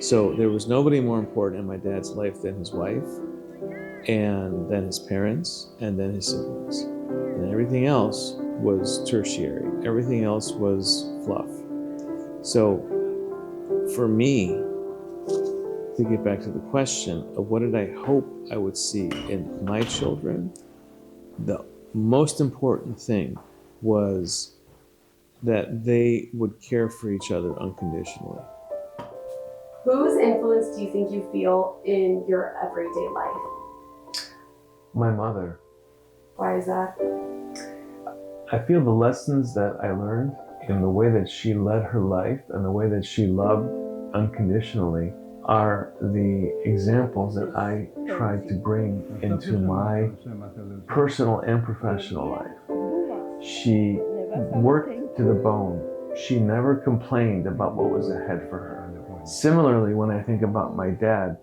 So there was nobody more important in my dad's life than his wife, and then his parents, and then his siblings. And everything else was tertiary. Everything else was fluff. So for me, to get back to the question of what did I hope I would see in my children, the most important thing was that they would care for each other unconditionally. Whose influence do you think you feel in your everyday life? My mother. Why is that? I feel the lessons that I learned in the way that she led her life and the way that she loved unconditionally are the examples that I tried to bring into my personal and professional life. She worked to the bone. She never complained about what was ahead for her. Similarly, when I think about my dad,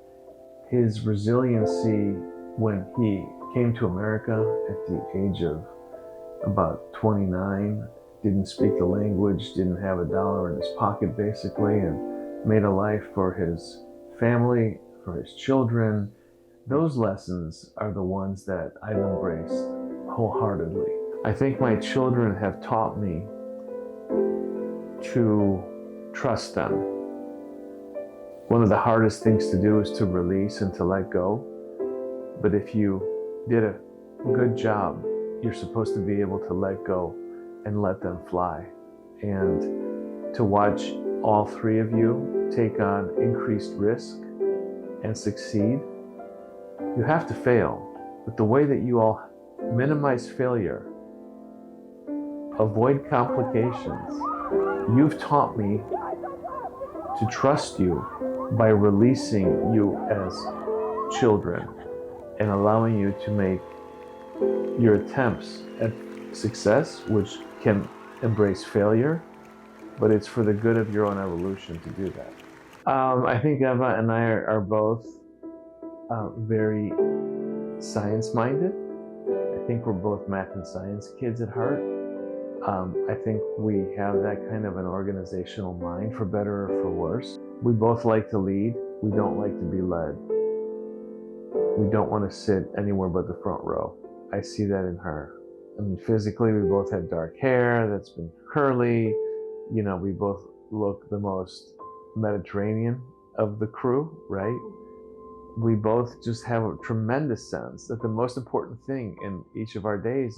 his resiliency when he came to America at the age of about 29, didn't speak the language, didn't have a dollar in his pocket basically, and made a life for his family, for his children. Those lessons are the ones that I've embraced wholeheartedly. I think my children have taught me to trust them. One of the hardest things to do is to release and to let go. But if you did a good job, you're supposed to be able to let go and let them fly. And to watch all three of you take on increased risk and succeed, you have to fail. But the way that you all minimize failure, avoid complications, you've taught me to trust you by releasing you as children and allowing you to make your attempts at success, which can embrace failure, but it's for the good of your own evolution to do that. I think Eva and I are both very science-minded. I think we're both math and science kids at heart. I think we have that kind of an organizational mind, for better or for worse. We both like to lead. We don't like to be led. We don't want to sit anywhere but the front row. I see that in her. I mean, physically, we both have dark hair that's been curly. You know, we both look the most Mediterranean of the crew, right? We both just have a tremendous sense that the most important thing in each of our days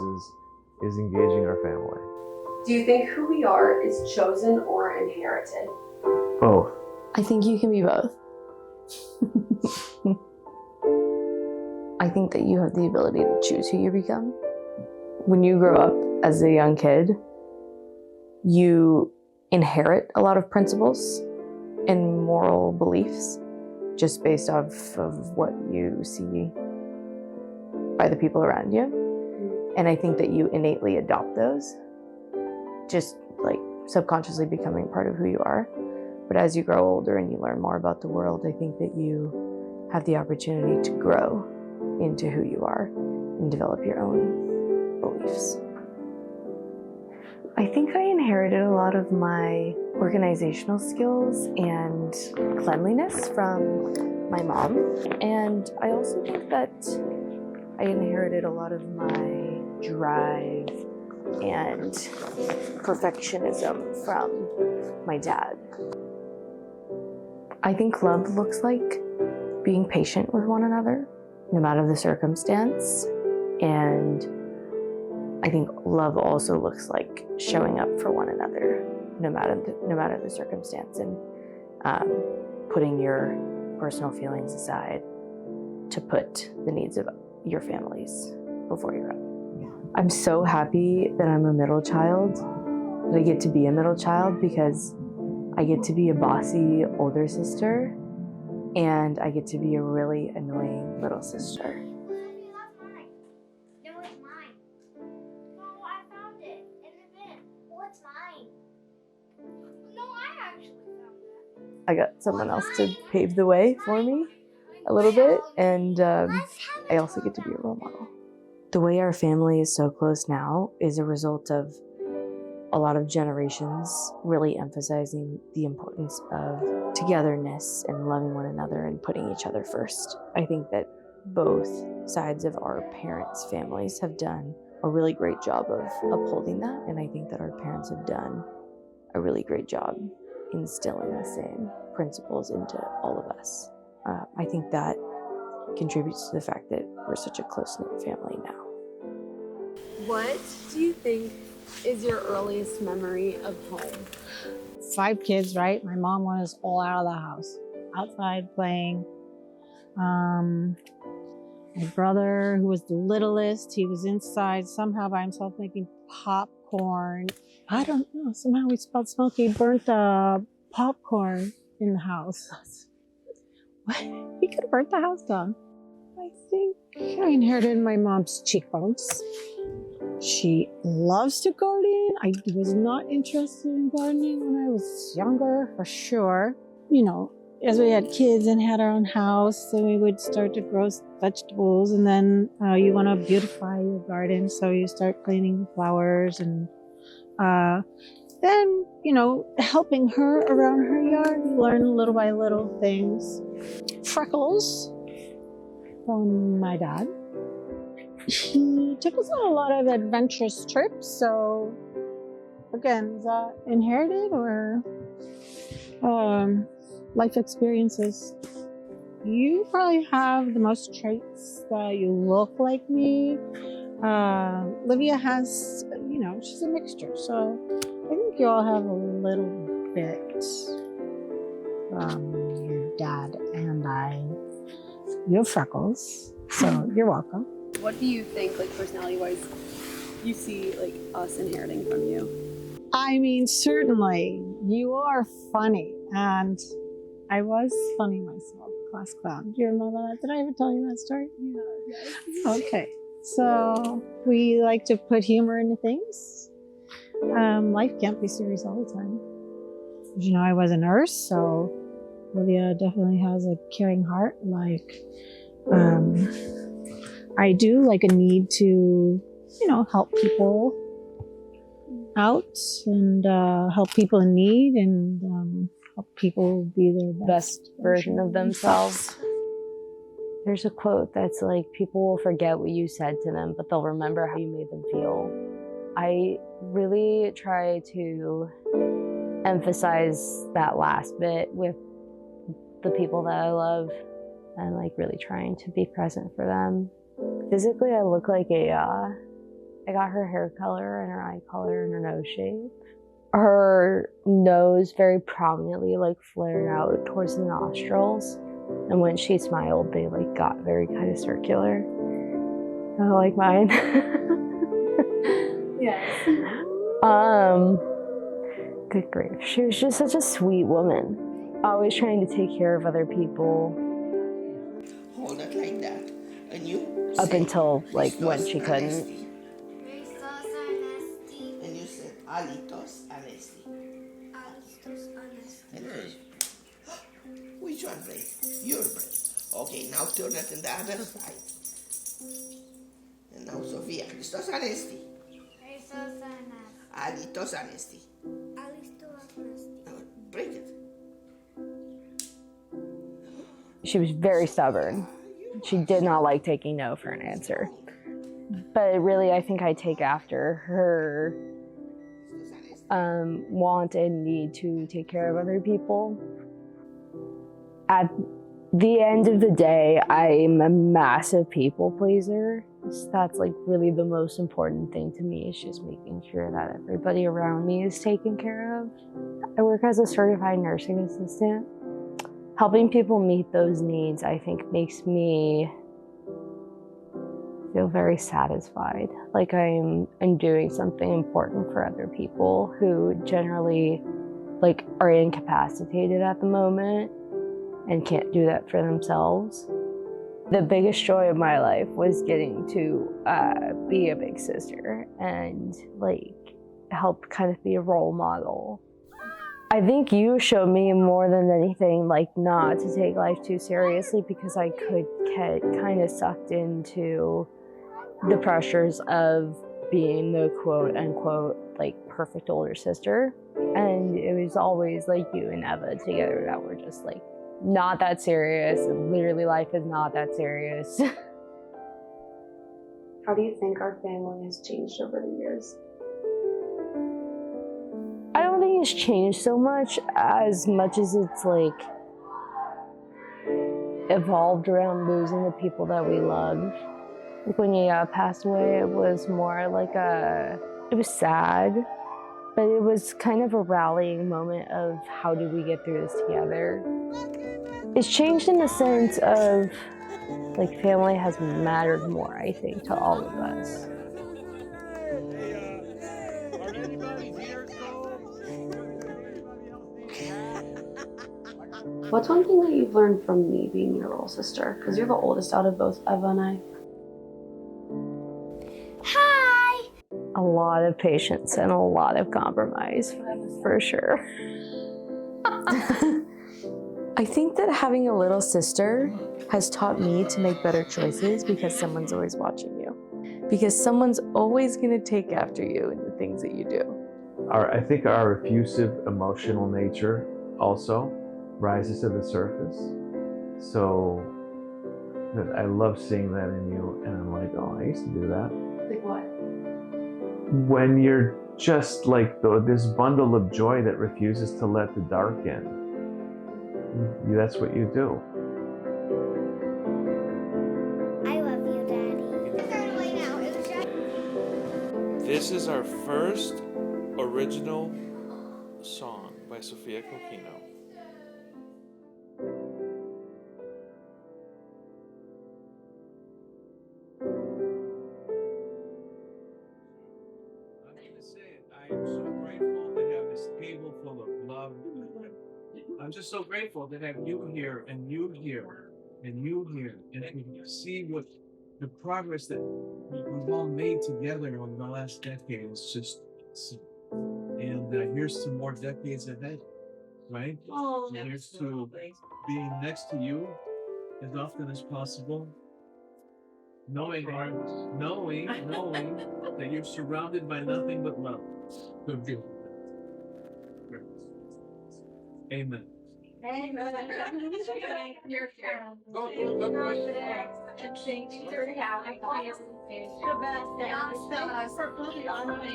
is engaging our family. Do you think who we are is chosen or inherited? Both. I think you can be both. I think that you have the ability to choose who you become. When you grow up as a young kid, you inherit a lot of principles and moral beliefs just based off of what you see by the people around you. And I think that you innately adopt those, just like subconsciously becoming part of who you are. But as you grow older and you learn more about the world, I think that you have the opportunity to grow into who you are and develop your own beliefs. I think I inherited a lot of my organizational skills and cleanliness from my mom. And I also think that I inherited a lot of my drive and perfectionism from my dad. I think love looks like being patient with one another, no matter the circumstance. And I think love also looks like showing up for one another, no matter the circumstance, and putting your personal feelings aside to put the needs of your families before your own. I'm so happy that I'm a middle child, that I get to be a middle child, because I get to be a bossy older sister, and I get to be a really annoying little sister. I got someone else to pave the way for me a little bit, and I also get to be a role model. The way our family is so close now is a result of a lot of generations really emphasizing the importance of togetherness and loving one another and putting each other first. I think that both sides of our parents' families have done a really great job of upholding that, and I think that our parents have done a really great job instilling the same principles into all of us. I think that contributes to the fact that we're such a close-knit family now. What do you think is your earliest memory of home? 5 kids, right? My mom wanted us all out of the house, outside playing. My brother, who was the littlest, he was inside somehow by himself making popcorn. I don't know, somehow we smelled smoky, burnt popcorn in the house. What? He could have burnt the house down. I think I inherited my mom's cheekbones. She loves to garden. I was not interested in gardening when I was younger, for sure. You know, as we had kids and had our own house, then we would start to grow vegetables, and then you want to beautify your garden, so you start cleaning the flowers, and then, you know, helping her around her yard. You learn little by little things. Freckles from my dad. He took us on a lot of adventurous trips, so again, is that inherited or life experiences? You probably have the most traits that you look like me. Livia has, you know, she's a mixture, so I think you all have a little bit from your dad and I. You have freckles, so you're welcome. What do you think, like personality-wise, you see like us inheriting from you? I mean, certainly, you are funny, and I was funny myself, class clown. Do you remember that? Did I ever tell you that story? Yeah, yes. Okay, so we like to put humor into things. Life can't be serious all the time. As you know, I was a nurse, so Olivia definitely has a caring heart. Like, I do like a need to, you know, help people out and help people in need and help people be their Best version of themselves. There's a quote that's like, people will forget what you said to them, but they'll remember how you made them feel. I really try to emphasize that last bit with the people that I love and like really trying to be present for them. Physically, I look like I got her hair color and her eye color and her nose shape. Her nose very prominently like flared out towards the nostrils. And when she smiled, they like got very kind of circular. Kind of like mine. Yes. Good grief. She was just such a sweet woman. Always trying to take care of other people. Hold it like that. And you Up say, until like when "Christos she couldn't. anesti." And you said, alitos anesti. And then, which one brain? Your brain. Okay, now turn it in the other side. And now Sofia, Christos anesti. Alitos anesti. Now, break it. She was very stubborn. She did not like taking no for an answer. But really, I think I take after her want and need to take care of other people. At the end of the day, I'm a massive people pleaser. So that's like really the most important thing to me, is just making sure that everybody around me is taken care of. I work as a certified nursing assistant. Helping people meet those needs, I think, makes me feel very satisfied. Like I'm doing something important for other people who generally like are incapacitated at the moment and can't do that for themselves. The biggest joy of my life was getting to be a big sister and like help kind of be a role model. I think you showed me more than anything like not to take life too seriously, because I could get kind of sucked into the pressures of being the quote unquote like perfect older sister, and it was always like you and Eva together that were just like not that serious. Literally, life is not that serious. How do you think our family has changed over the years? I don't think it's changed so much as it's like evolved around losing the people that we love. Like when Yaya passed away, it was more like it was sad, but it was kind of a rallying moment of how do we get through this together. It's changed in the sense of like family has mattered more, I think, to all of us. What's one thing that you've learned from me being your little sister? Because you're the oldest out of both Eva and I. Hi! A lot of patience and a lot of compromise, for sure. I think that having a little sister has taught me to make better choices because someone's always watching you. Because someone's always gonna take after you in the things that you do. I think our effusive emotional nature also rises to the surface. So I love seeing that in you, and I'm like, oh, I used to do that. Like what? When you're just like this bundle of joy that refuses to let the dark in, that's what you do. I love you, Daddy. This is our first original song by Sofia Coquino. I'm going to say it. I am so grateful to have this table full of love. I'm just so grateful to have you here and you here and you here, and to see what the progress that we've all made together over the last decade is just awesome. And here's to more decades ahead, right? Oh, And here's to being next to you as often as possible, knowing that you're surrounded by nothing but love. So beautiful. Amen. You're here. Go. And thank you for having me. The best. For putting on me.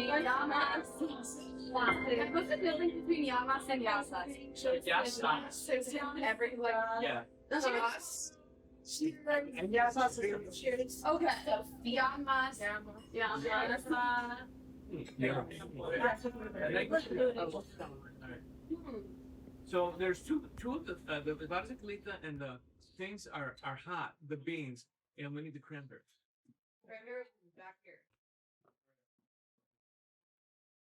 What's the difference between Yamas and Yasas? Yasas. Everywhere. Yeah. And Yasas is okay. So Yamas. Yeah. So there's two of the Varziclita and the things are hot, the beans, and we need the cranberries.